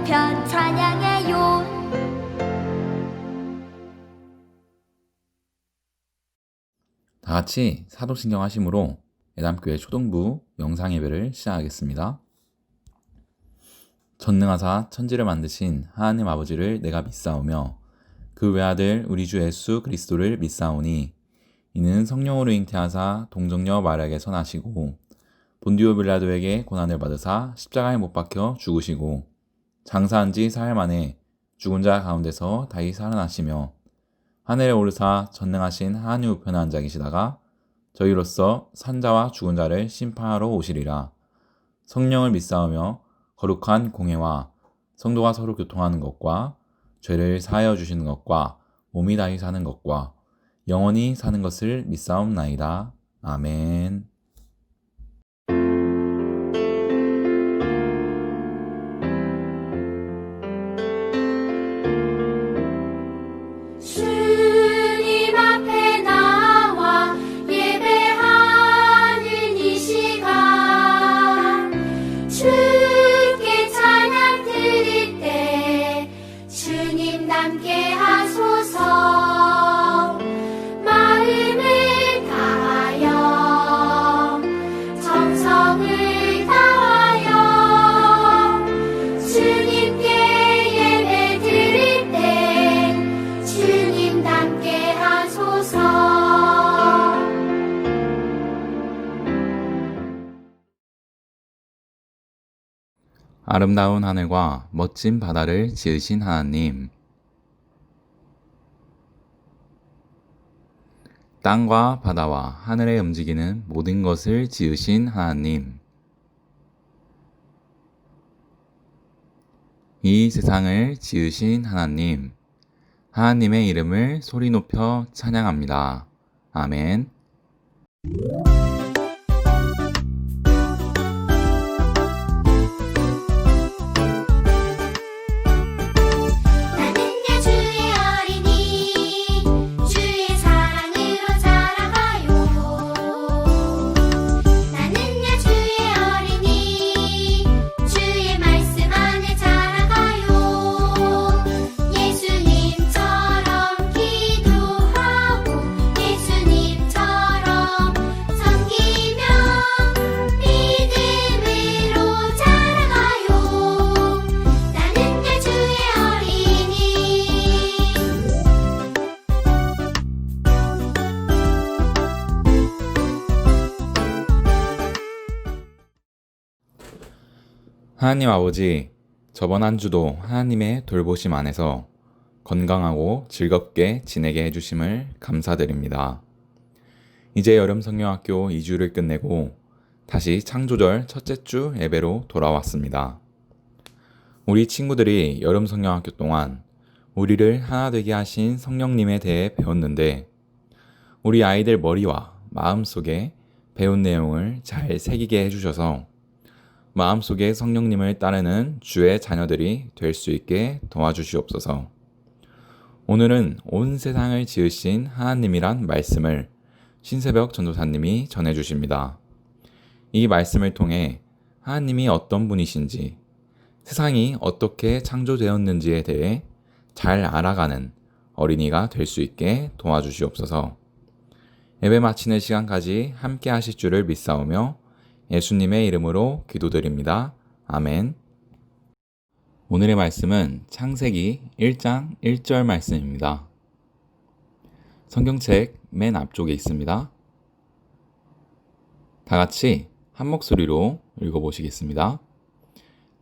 높여 찬양해요. 다 같이 사도신경 하심으로 예담교회 초등부 영상예배를 시작하겠습니다. 전능하사 천지를 만드신 하나님 아버지를 내가 믿사오며 그 외아들 우리 주 예수 그리스도를 믿사오니 이는 성령으로 잉태하사 동정녀 마리아에게 선하시고 본디오 빌라도에게 고난을 받으사 십자가에 못 박혀 죽으시고 장사한 지 사흘 만에 죽은 자 가운데서 다시 살아나시며 하늘에 오르사 전능하신 하나님 우편에 앉아 계시다가 저희로서 산자와 죽은 자를 심판하러 오시리라. 성령을 믿사오며 거룩한 공회와 성도가 서로 교통하는 것과 죄를 사하여 주시는 것과 몸이 다시 사는 것과 영원히 사는 것을 믿사옵나이다. 아멘. 주님 앞에 나와 예배하는 이 시간, 주께 찬양 드릴 때 주님 함께 하소서. 마음을 다하여 정성을 다하여 주님께 예배 드릴 때 주님 함께 하소서. 아름다운 하늘과 멋진 바다를 지으신 하나님, 땅과 바다와 하늘에 움직이는 모든 것을 지으신 하나님, 이 세상을 지으신 하나님, 하나님의 이름을 소리 높여 찬양합니다. 아멘. 나는야 주의 어린이, 주의 사랑으로 자라가요. 나는야 주의 어린이, 주의 말씀 안에 자라가요. 예수님처럼 기도하고 예수님처럼 섬기며 믿음으로 자라가요. 나는야 주의 어린이. 하나님 아버지, 저번 한 주도 하나님의 돌보심 안에서 건강하고 즐겁게 지내게 해주심을 감사드립니다. 이제 여름 성경학교 2주를 끝내고 다시 창조절 첫째 주 예배로 돌아왔습니다. 우리 친구들이 여름 성경학교 동안 우리를 하나 되게 하신 성령님에 대해 배웠는데 우리 아이들 머리와 마음 속에 배운 내용을 잘 새기게 해주셔서 마음속에 성령님을 따르는 주의 자녀들이 될 수 있게 도와주시옵소서. 오늘은 온 세상을 지으신 하나님이란 말씀을 신새벽 전도사님이 전해주십니다. 이 말씀을 통해 하나님이 어떤 분이신지, 세상이 어떻게 창조되었는지에 대해 잘 알아가는 어린이가 될 수 있게 도와주시옵소서. 예배 마치는 시간까지 함께 하실 줄을 믿사오며 예수님의 이름으로 기도드립니다. 아멘. 오늘의 말씀은 창세기 1장 1절 말씀입니다. 성경책 맨 앞쪽에 있습니다. 다 같이 한 목소리로 읽어보시겠습니다.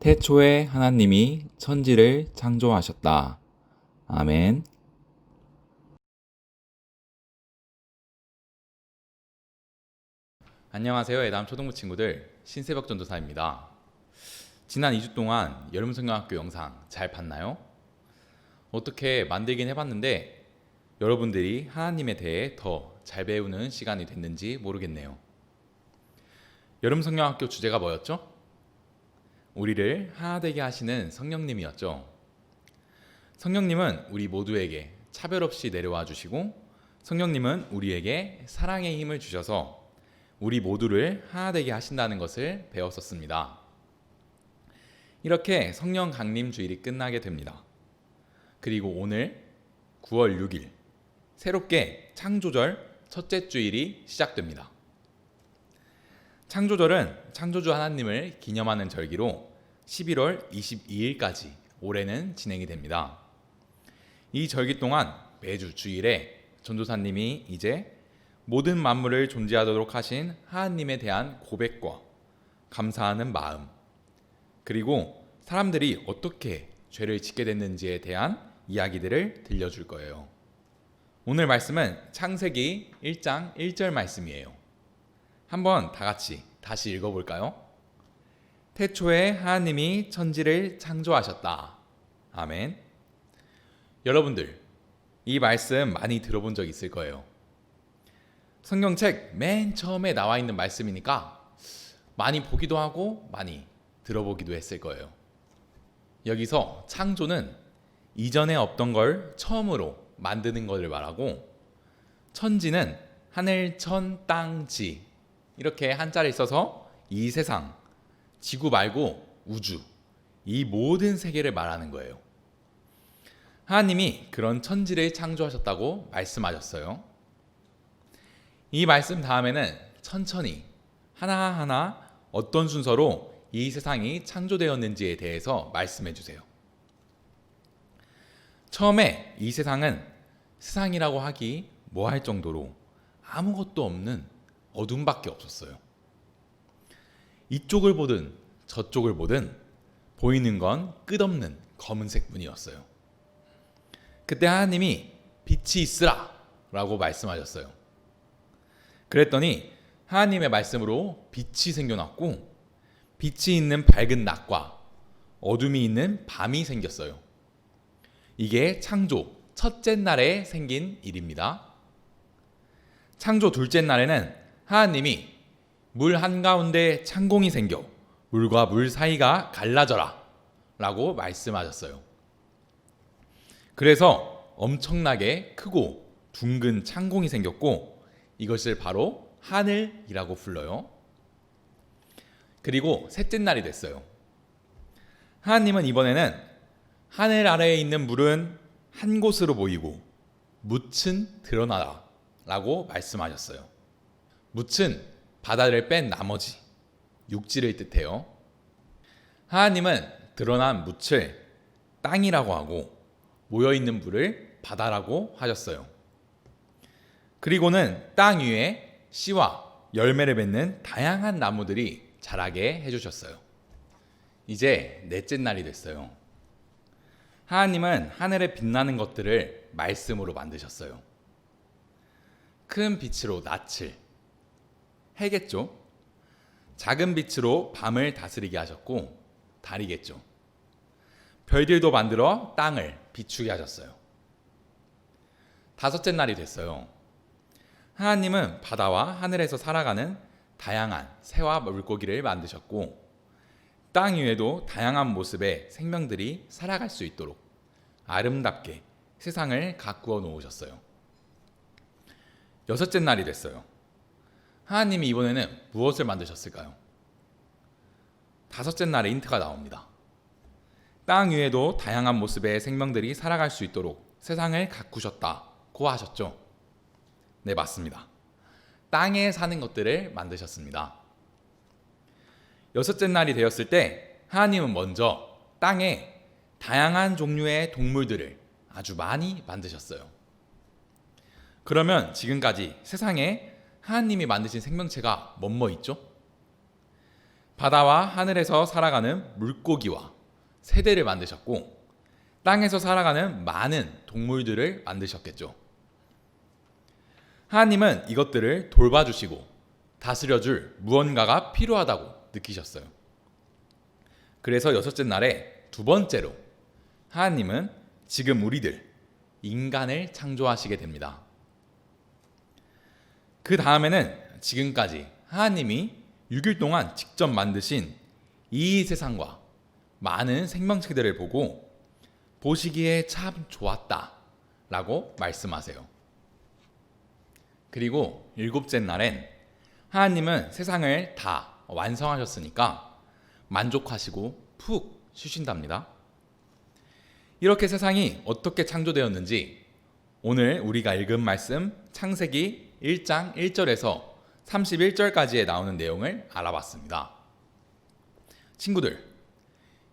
태초에 하나님이 천지를 창조하셨다. 아멘. 안녕하세요. 예담 초등부 친구들, 신새벽 전도사입니다. 지난 2주 동안 여름 성경학교 영상 잘 봤나요? 어떻게 만들긴 해봤는데 여러분들이 하나님에 대해 더 잘 배우는 시간이 됐는지 모르겠네요. 여름 성경학교 주제가 뭐였죠? 우리를 하나 되게 하시는 성령님이었죠. 성령님은 우리 모두에게 차별 없이 내려와 주시고 성령님은 우리에게 사랑의 힘을 주셔서 우리 모두를 하나 되게 하신다는 것을 배웠었습니다. 이렇게 성령 강림 주일이 끝나게 됩니다. 그리고 오늘 9월 6일 새롭게 창조절 첫째 주일이 시작됩니다. 창조절은 창조주 하나님을 기념하는 절기로 11월 22일까지 올해는 진행이 됩니다. 이 절기 동안 매주 주일에 전도사님이 이제 모든 만물을 존재하도록 하신 하나님에 대한 고백과 감사하는 마음, 그리고 사람들이 어떻게 죄를 짓게 됐는지에 대한 이야기들을 들려줄 거예요. 오늘 말씀은 창세기 1장 1절 말씀이에요. 한번 다 같이 다시 읽어볼까요? 태초에 하나님이 천지를 창조하셨다. 아멘. 여러분들, 이 말씀 많이 들어본 적 있을 거예요. 성경책 맨 처음에 나와 있는 말씀이니까 많이 보기도 하고 많이 들어보기도 했을 거예요. 여기서 창조는 이전에 없던 걸 처음으로 만드는 것을 말하고, 천지는 하늘, 천, 땅, 지 이렇게 한자를 써서 이 세상, 지구 말고 우주, 이 모든 세계를 말하는 거예요. 하나님이 그런 천지를 창조하셨다고 말씀하셨어요. 이 말씀 다음에는 천천히 하나하나 어떤 순서로 이 세상이 창조되었는지에 대해서 말씀해 주세요. 처음에 이 세상은 세상이라고 하기 뭐할 정도로 아무것도 없는 어둠밖에 없었어요. 이쪽을 보든 저쪽을 보든 보이는 건 끝없는 검은색뿐이었어요. 그때 하나님이 빛이 있으라 라고 말씀하셨어요. 그랬더니 하나님의 말씀으로 빛이 생겨났고, 빛이 있는 밝은 낮과 어둠이 있는 밤이 생겼어요. 이게 창조 첫째 날에 생긴 일입니다. 창조 둘째 날에는 하나님이 물 한가운데 창공이 생겨 물과 물 사이가 갈라져라 라고 말씀하셨어요. 그래서 엄청나게 크고 둥근 창공이 생겼고, 이것을 바로 하늘이라고 불러요. 그리고 셋째 날이 됐어요. 하나님은 이번에는 하늘 아래에 있는 물은 한 곳으로 모이고 묻은 드러나라 라고 말씀하셨어요. 묻은 바다를 뺀 나머지, 육지를 뜻해요. 하나님은 드러난 묻을 땅이라고 하고 모여있는 물을 바다라고 하셨어요. 그리고는 땅 위에 씨와 열매를 맺는 다양한 나무들이 자라게 해주셨어요. 이제 넷째 날이 됐어요. 하나님은 하늘에 빛나는 것들을 말씀으로 만드셨어요. 큰 빛으로 낯을, 해겠죠. 작은 빛으로 밤을 다스리게 하셨고, 달이겠죠. 별들도 만들어 땅을 비추게 하셨어요. 다섯째 날이 됐어요. 하나님은 바다와 하늘에서 살아가는 다양한 새와 물고기를 만드셨고, 땅 위에도 다양한 모습의 생명들이 살아갈 수 있도록 아름답게 세상을 가꾸어 놓으셨어요. 여섯째 날이 됐어요. 하나님이 이번에는 무엇을 만드셨을까요? 다섯째 날에 힌트가 나옵니다. 땅 위에도 다양한 모습의 생명들이 살아갈 수 있도록 세상을 가꾸셨다고 하셨죠. 네, 맞습니다. 땅에 사는 것들을 만드셨습니다. 여섯째 날이 되었을 때 하나님은 먼저 땅에 다양한 종류의 동물들을 아주 많이 만드셨어요. 그러면 지금까지 세상에 하나님이 만드신 생명체가 뭐뭐 있죠? 바다와 하늘에서 살아가는 물고기와 새들을 만드셨고, 땅에서 살아가는 많은 동물들을 만드셨겠죠. 하나님은 이것들을 돌봐주시고 다스려줄 무언가가 필요하다고 느끼셨어요. 그래서 여섯째 날에 두 번째로 하나님은 지금 우리들, 인간을 창조하시게 됩니다. 그 다음에는 지금까지 하나님이 6일 동안 직접 만드신 이 세상과 많은 생명체들을 보고 보시기에 참 좋았다 라고 말씀하세요. 그리고 일곱째 날엔 하나님은 세상을 다 완성하셨으니까 만족하시고 푹 쉬신답니다. 이렇게 세상이 어떻게 창조되었는지 오늘 우리가 읽은 말씀 창세기 1장 1절에서 31절까지에 나오는 내용을 알아봤습니다. 친구들,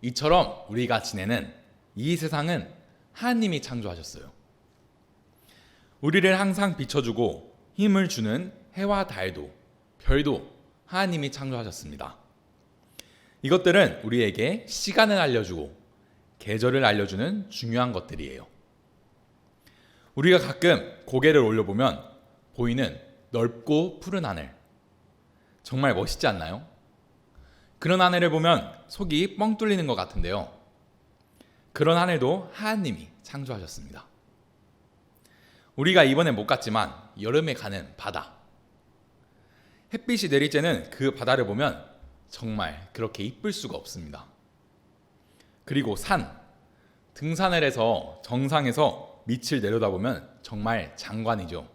이처럼 우리가 지내는 이 세상은 하나님이 창조하셨어요. 우리를 항상 비춰주고 힘을 주는 해와 달도, 별도 하나님이 창조하셨습니다. 이것들은 우리에게 시간을 알려주고 계절을 알려주는 중요한 것들이에요. 우리가 가끔 고개를 올려보면 보이는 넓고 푸른 하늘, 정말 멋있지 않나요? 그런 하늘을 보면 속이 뻥 뚫리는 것 같은데요. 그런 하늘도 하나님이 창조하셨습니다. 우리가 이번에 못 갔지만 여름에 가는 바다, 햇빛이 내릴 때는 그 바다를 보면 정말 그렇게 이쁠 수가 없습니다. 그리고 산, 등산을 해서 정상에서 밑을 내려다보면 정말 장관이죠.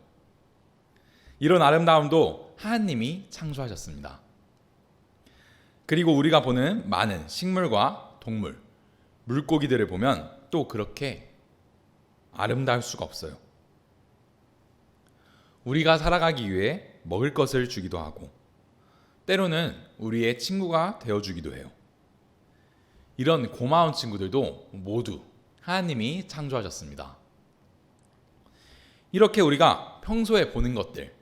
이런 아름다움도 하나님이 창조하셨습니다. 그리고 우리가 보는 많은 식물과 동물, 물고기들을 보면 또 그렇게 아름다울 수가 없어요. 우리가 살아가기 위해 먹을 것을 주기도 하고 때로는 우리의 친구가 되어주기도 해요. 이런 고마운 친구들도 모두 하나님이 창조하셨습니다. 이렇게 우리가 평소에 보는 것들,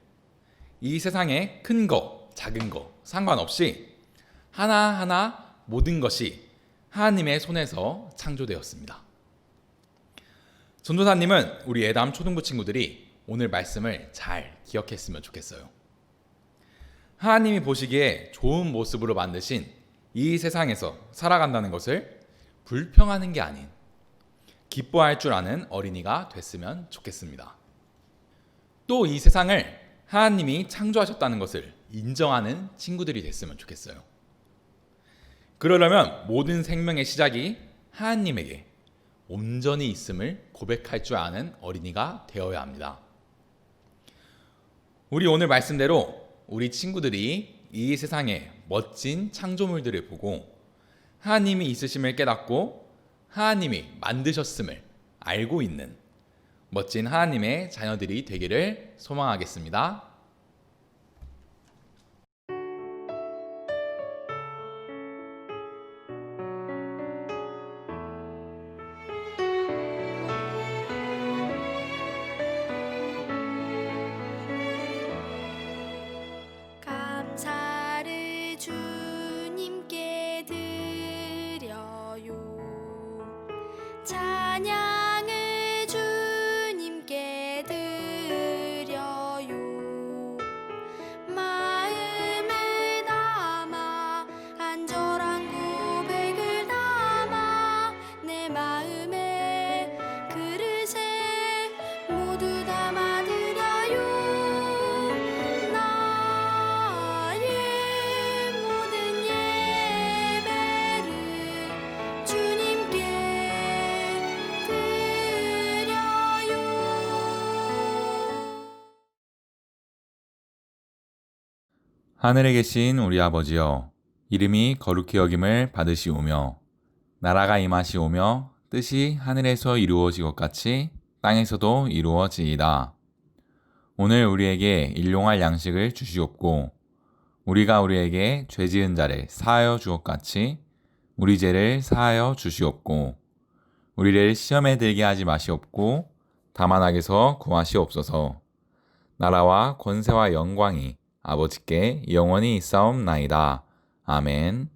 이 세상에 큰 거, 작은 거 상관없이 하나하나 모든 것이 하나님의 손에서 창조되었습니다. 전도사님은 우리 애담 초등부 친구들이 오늘 말씀을 잘 기억했으면 좋겠어요. 하나님이 보시기에 좋은 모습으로 만드신 이 세상에서 살아간다는 것을 불평하는 게 아닌 기뻐할 줄 아는 어린이가 됐으면 좋겠습니다. 또 이 세상을 하나님이 창조하셨다는 것을 인정하는 친구들이 됐으면 좋겠어요. 그러려면 모든 생명의 시작이 하나님에게 온전히 있음을 고백할 줄 아는 어린이가 되어야 합니다. 우리 오늘 말씀대로 우리 친구들이 이 세상의 멋진 창조물들을 보고 하나님이 있으심을 깨닫고 하나님이 만드셨음을 알고 있는 멋진 하나님의 자녀들이 되기를 소망하겠습니다. 감사를 주님께 드려요. 찬양을 주님께 드려요. 마음을 담아 간절한 고백을 담아 내 마음에 그릇에 모두 담아드려요. 나의 모든 예배를 주님께 드려요. 하늘에 계신 우리 아버지여, 이름이 거룩히 여김을 받으시오며 나라가 임하시오며 뜻이 하늘에서 이루어진 것 같이 땅에서도 이루어지이다. 오늘 우리에게 일용할 양식을 주시옵고 우리가 우리에게 죄 지은 자를 사하여 주것 같이 우리 죄를 사하여 주시옵고 우리를 시험에 들게 하지 마시옵고 다만 악에서 구하시옵소서. 나라와 권세와 영광이 아버지께 영원히 있사옵나이다. 아멘.